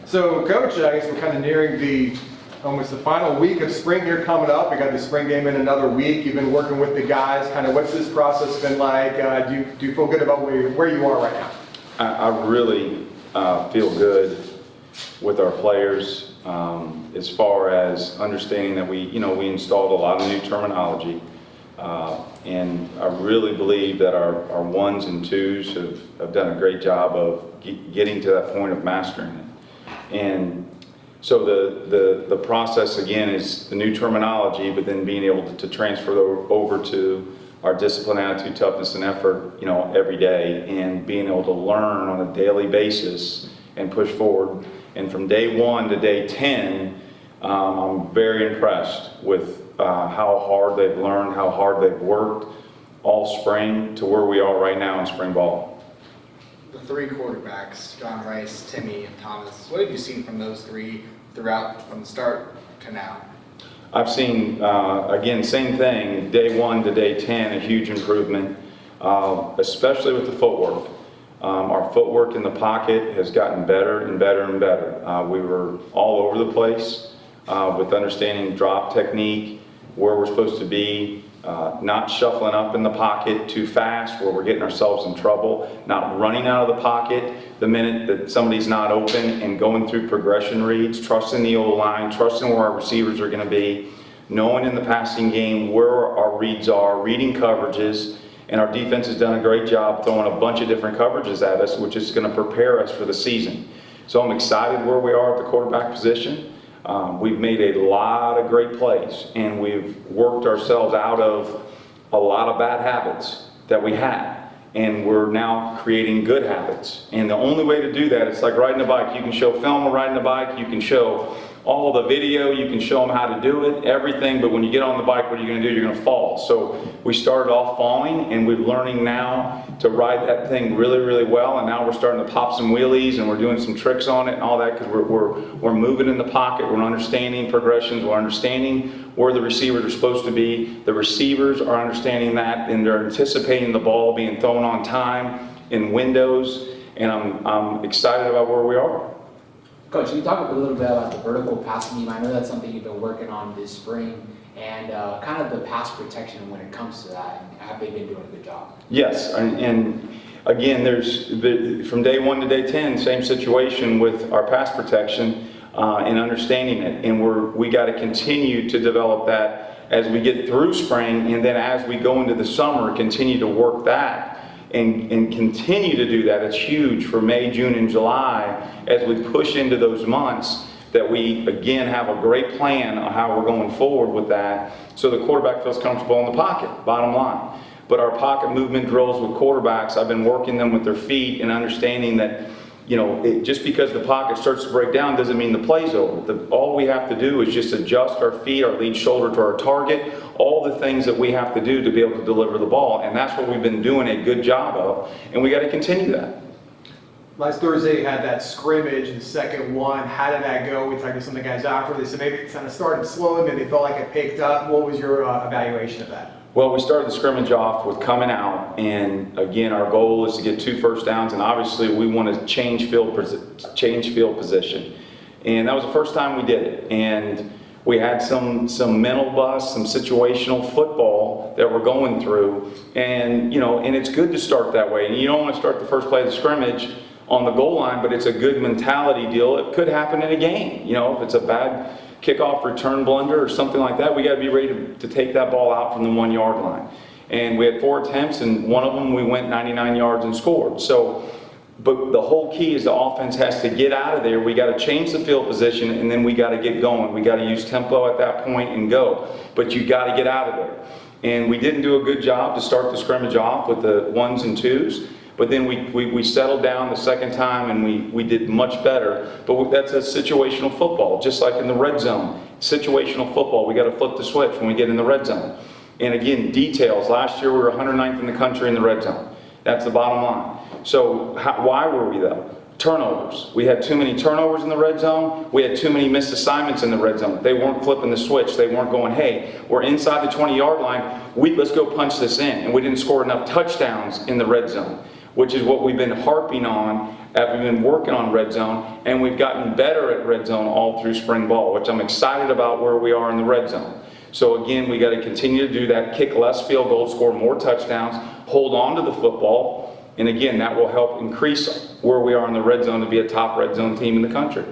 So, Coach, I guess we're kind of nearing almost the final week of spring here coming up. We got the spring game in another week. You've been working with the guys. Kind of what's this process been like? Do you feel good about where you are right now? I really feel good with our players as far as understanding that we installed a lot of new terminology. And I really believe that our ones and twos have done a great job of getting to that point of mastering it. And so the process again is the new terminology, but then being able to transfer over to our discipline, attitude, toughness, and effort, every day, and being able to learn on a daily basis and push forward. And from day 1 to day 10, I'm very impressed with how hard they've learned, how hard they've worked all spring to where we are right now in spring ball. The three quarterbacks, John Rice, Timmy, and Thomas, what have you seen from those three throughout from the start to now? I've seen, again, same thing, day 1 to day 10, a huge improvement, especially with the footwork. Our footwork in the pocket has gotten better and better and better. We were all over the place with understanding drop technique, where we're supposed to be, not shuffling up in the pocket too fast where we're getting ourselves in trouble, not running out of the pocket the minute that somebody's not open, and going through progression reads, trusting the O-line, trusting where our receivers are going to be, knowing in the passing game where our reads are, reading coverages, and our defense has done a great job throwing a bunch of different coverages at us, which is going to prepare us for the season. So I'm excited where we are at the quarterback position. We've made a lot of great plays, and we've worked ourselves out of a lot of bad habits that we had, and we're now creating good habits. And the only way to do that, it's like riding a bike. You can show film of riding a bike, you can show all the video, you can show them how to do it, everything, but when you get on the bike, what are you going to do? You're going to fall. So we started off falling, and we're learning now to ride that thing really, really well, and now we're starting to pop some wheelies, and we're doing some tricks on it and all that, because we're moving in the pocket, we're understanding progressions, we're understanding where the receivers are supposed to be. The receivers are understanding that, and they're anticipating the ball being thrown on time in windows, and I'm excited about where we are. Coach, can you talk a little bit about the vertical passing game? I know that's something you've been working on this spring, and kind of the pass protection when it comes to that. Have they been doing a good job? Yes, and again, from day 1 to day 10, same situation with our pass protection and understanding it. And we got to continue to develop that as we get through spring, and then as we go into the summer, continue to work that. And continue to do that. It's huge for May, June, and July as we push into those months, that we again have a great plan on how we're going forward with that, so the quarterback feels comfortable in the pocket, bottom line. But our pocket movement drills with quarterbacks, I've been working them with their feet and understanding that, just because the pocket starts to break down doesn't mean the play's over. All we have to do is just adjust our feet, our lead shoulder to our target, all the things that we have to do to be able to deliver the ball. And that's what we've been doing a good job of, and we got to continue that. Last Thursday you had that scrimmage, the second one. How did that go? We talked to some of the guys after. They said maybe it kind of started slow, maybe they felt like it picked up. What was your evaluation of that? Well, we started the scrimmage off with coming out, and again, our goal is to get 2 first downs, and obviously we want to change field position. And that was the first time we did it. And we had some mental bust, some situational football that we're going through, and and it's good to start that way. And you don't want to start the first play of the scrimmage on the goal line, but it's a good mentality deal. It could happen in a game. If it's a bad kickoff return blunder or something like that, we got to be ready to take that ball out from the 1 yard line. And we had 4 attempts, and one of them we went 99 yards and scored. So, but the whole key is the offense has to get out of there. We got to change the field position, and then we got to get going. We got to use tempo at that point and go. But you got to get out of there. And we didn't do a good job to start the scrimmage off with the 1s and 2s. But then we settled down the second time, and we did much better. But that's a situational football, just like in the red zone. Situational football, we got to flip the switch when we get in the red zone. And again, details. Last year we were 109th in the country in the red zone. That's the bottom line. So why were we though? Turnovers. We had too many turnovers in the red zone. We had too many missed assignments in the red zone. They weren't flipping the switch. They weren't going, hey, we're inside the 20-yard line. Let's go punch this in. And we didn't score enough touchdowns in the red zone. which is what we've been harping on as we've been working on red zone, and we've gotten better at red zone all through spring ball, which I'm excited about where we are in the red zone. So again, we got to continue to do that, kick less field goals, score more touchdowns, hold on to the football, and again, that will help increase where we are in the red zone to be a top red zone team in the country.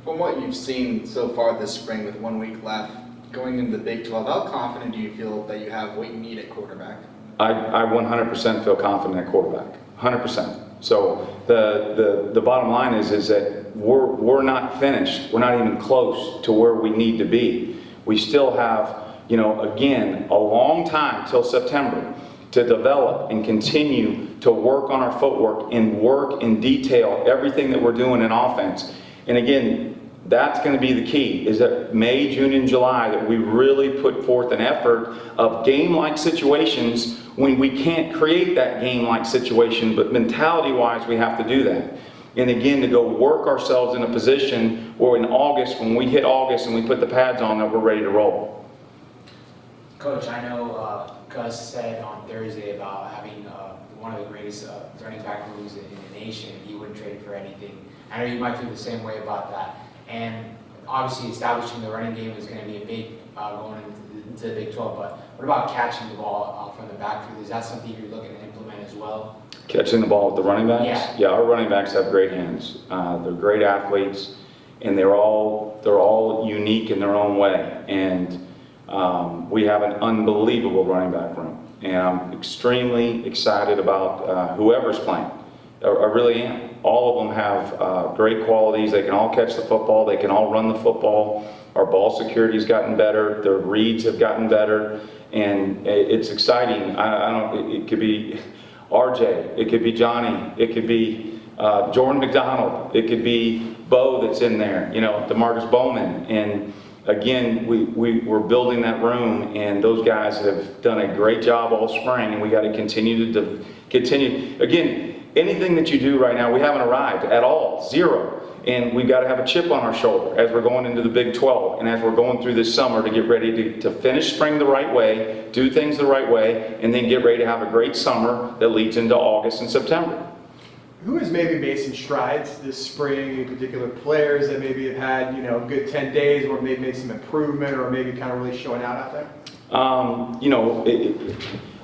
From what you've seen so far this spring with 1 week left, going into the Big 12, how confident do you feel that you have what you need at quarterback? I 100% feel confident at quarterback, 100%. So the bottom line is that we're not finished. We're not even close to where we need to be. We still have, again, a long time till September to develop and continue to work on our footwork and work in detail everything that we're doing in offense. And again, that's going to be the key, is that May, June, and July that we really put forth an effort of game-like situations when we can't create that game-like situation, but mentality-wise we have to do that. And again, to go work ourselves in a position where in August, when we hit August and we put the pads on, that we're ready to roll. Coach, I know Gus said on Thursday about having one of the greatest running back rooms in the nation. He wouldn't trade it for anything. I know you might feel the same way about that. And obviously establishing the running game is going to be a big going into the Big 12, but what about catching the ball from the backfield? Is that something you're looking to implement as well? Catching the ball with the running backs? Yeah. Yeah, our running backs have great hands. They're great athletes, and they're all unique in their own way. And we have an unbelievable running back room. And I'm extremely excited about whoever's playing. I really am. All of them have great qualities. They can all catch the football. They can all run the football. Our ball security has gotten better. Their reads have gotten better. And it's exciting. It could be RJ. It could be Johnny. It could be Jordan McDonald. It could be Bo that's in there. DeMarcus Bowman. And again, we're building that room, and those guys have done a great job all spring, and we got to continue. Again, anything that you do right now, we haven't arrived at all, zero. And we've got to have a chip on our shoulder as we're going into the Big 12 and as we're going through this summer to get ready to finish spring the right way, do things the right way, and then get ready to have a great summer that leads into August and September. Who has maybe made some strides this spring, in particular players that maybe have had, a good 10 days or maybe made some improvement or maybe kind of really showing out there?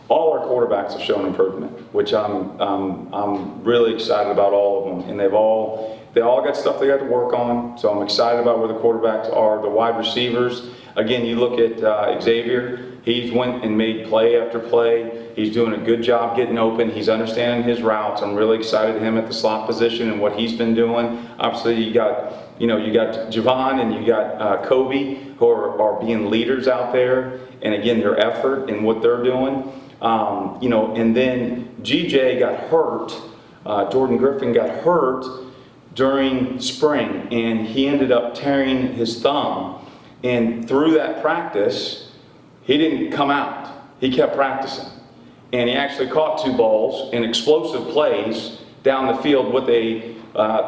All our quarterbacks have shown improvement, which I'm really excited about all of them. And they all got stuff they got to work on. So I'm excited about where the quarterbacks are. The wide receivers, again, you look at Xavier. He's went and made play after play. He's doing a good job getting open. He's understanding his routes. I'm really excited to him at the slot position and what he's been doing. Obviously, you got Javon and you got Kobe, who are being leaders out there. And again, their effort and what they're doing. And then GJ got hurt. Jordan Griffin got hurt during spring, and he ended up tearing his thumb. And through that practice, he didn't come out. He kept practicing. And he actually caught 2 balls in explosive plays down the field with a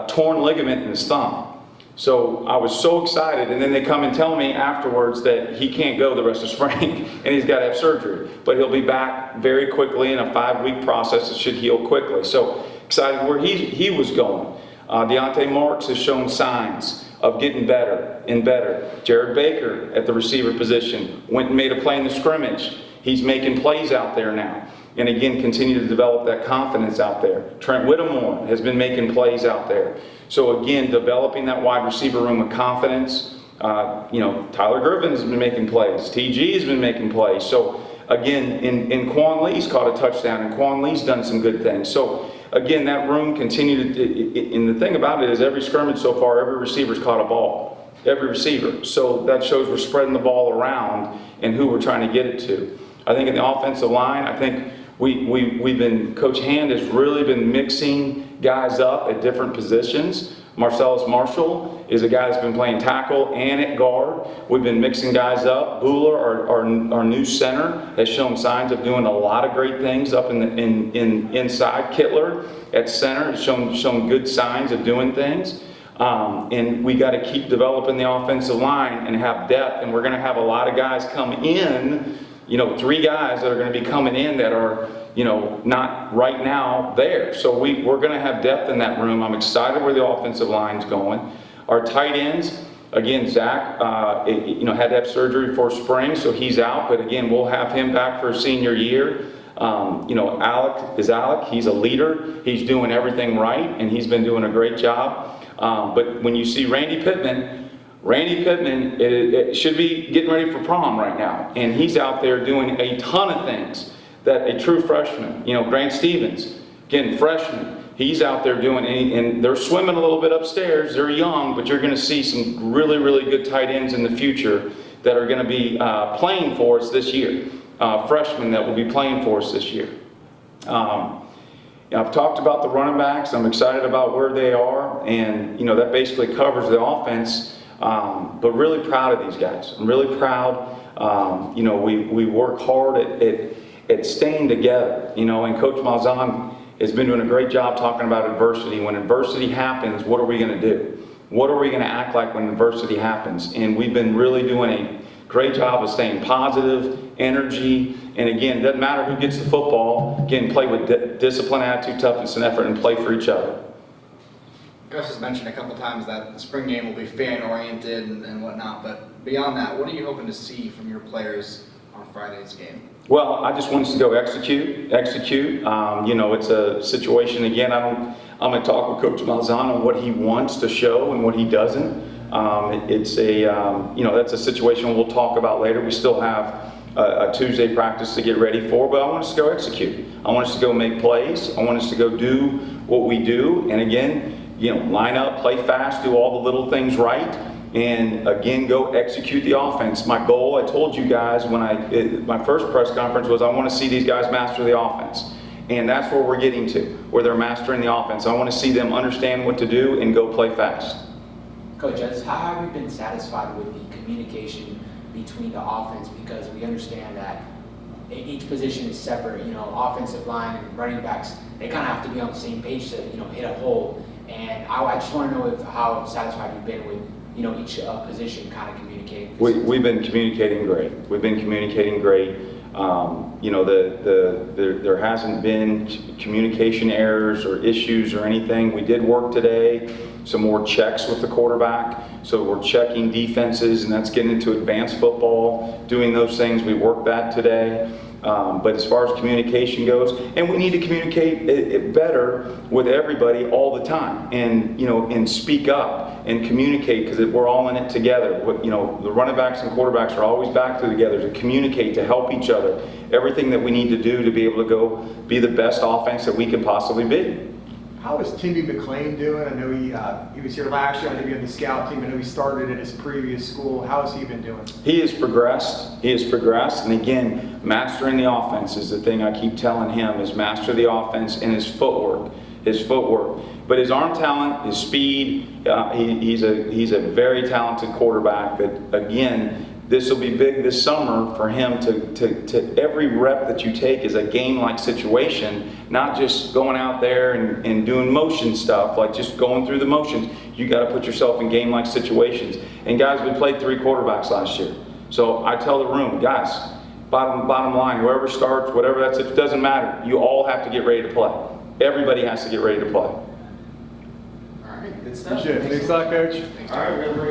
torn ligament in his thumb. So I was so excited, and then they come and tell me afterwards that he can't go the rest of spring and he's got to have surgery. But he'll be back very quickly in a 5-week process. It should heal quickly. So excited where he was going. Deontay Marks has shown signs of getting better and better. Jared Baker at the receiver position went and made a play in the scrimmage. He's making plays out there now. And again, continue to develop that confidence out there. Trent Whittemore has been making plays out there. So again, developing that wide receiver room with confidence. Tyler Griffin has been making plays. TG has been making plays. So again, and Quan Lee's caught a touchdown, and Quan Lee's done some good things. So again, that room continued to, and the thing about it is every scrimmage so far, every receiver's caught a ball. Every receiver. So that shows we're spreading the ball around and who we're trying to get it to. I think in the offensive line, I think Coach Hand has really been mixing guys up at different positions. Marcellus Marshall is a guy that's been playing tackle and at guard. We've been mixing guys up. Bueller, our new center, has shown signs of doing a lot of great things up inside. Kittler at center has shown good signs of doing things. And we got to keep developing the offensive line and have depth. And we're going to have a lot of guys come in. 3 guys that are going to be coming in that are, not right now there. So we're going to have depth in that room. I'm excited where the offensive line's going. Our tight ends, again, Zach, had to have surgery for spring, so he's out. But again, we'll have him back for his senior year. Alec. He's a leader. He's doing everything right, and he's been doing a great job. But when you see Randy Pittman it should be getting ready for prom right now, and he's out there doing a ton of things that a true freshman, Grant Stevens, again, freshman, he's out there doing, and they're swimming a little bit upstairs. They're young, but you're going to see some really, really good tight ends in the future that are going to be playing for us this year. Freshmen that will be playing for us this year. I've talked about the running backs. I'm excited about where they are, and that basically covers the offense. But really proud of these guys. I'm really proud. We work hard at staying together. And Coach Malzahn has been doing a great job talking about adversity. When adversity happens, what are we going to do? What are we going to act like when adversity happens? And we've been really doing a great job of staying positive, energy, and again, it doesn't matter who gets the football. Again, play with discipline, attitude, toughness, and effort, and play for each other. Gus has mentioned a couple times that the spring game will be fan-oriented and whatnot, but beyond that, what are you hoping to see from your players on Friday's game? Well, I just want us to go execute. It's a situation, again, I'm going to talk with Coach Malzahn on what he wants to show and what he doesn't. That's a situation we'll talk about later. We still have a Tuesday practice to get ready for, but I want us to go execute. I want us to go make plays. I want us to go do what we do. And again, line up, play fast, do all the little things right, and again, go execute the offense. My goal, I told you guys my first press conference was I want to see these guys master the offense. And that's where we're getting to, where they're mastering the offense. I want to see them understand what to do and go play fast. Coach, how have you been satisfied with the communication between the offense? Because we understand that each position is separate. Offensive line and running backs, they kind of have to be on the same page to hit a hole. And I just want to know how satisfied you've been with each position kind of communicating. We've been communicating great. There hasn't been communication errors or issues or anything. We did work today, some more checks with the quarterback. So we're checking defenses, and that's getting into advanced football, doing those things. We worked that today. But as far as communication goes, and we need to communicate it better with everybody all the time, and speak up and communicate, because we're all in it together. The running backs and quarterbacks are always back together to communicate, to help each other. Everything that we need to do to be able to go be the best offense that we can possibly be. How is Timmy McLean doing? I know he was here last year. I think he had the scout team. I know he started at his previous school. How has he been doing? He has progressed, and again, mastering the offense is the thing I keep telling him, is master the offense and his footwork. But his arm talent, his speed, he's a very talented quarterback that, again, this will be big this summer for him to every rep that you take is a game-like situation, not just going out there and doing motion stuff, like just going through the motions. You got to put yourself in game-like situations. And guys, we played 3 quarterbacks last year. So I tell the room, guys, bottom line, whoever starts, whatever it doesn't matter. You all have to get ready to play. Everybody has to get ready to play. All right, good stuff. Thanks a lot, Coach. Thanks, All right, we're going to bring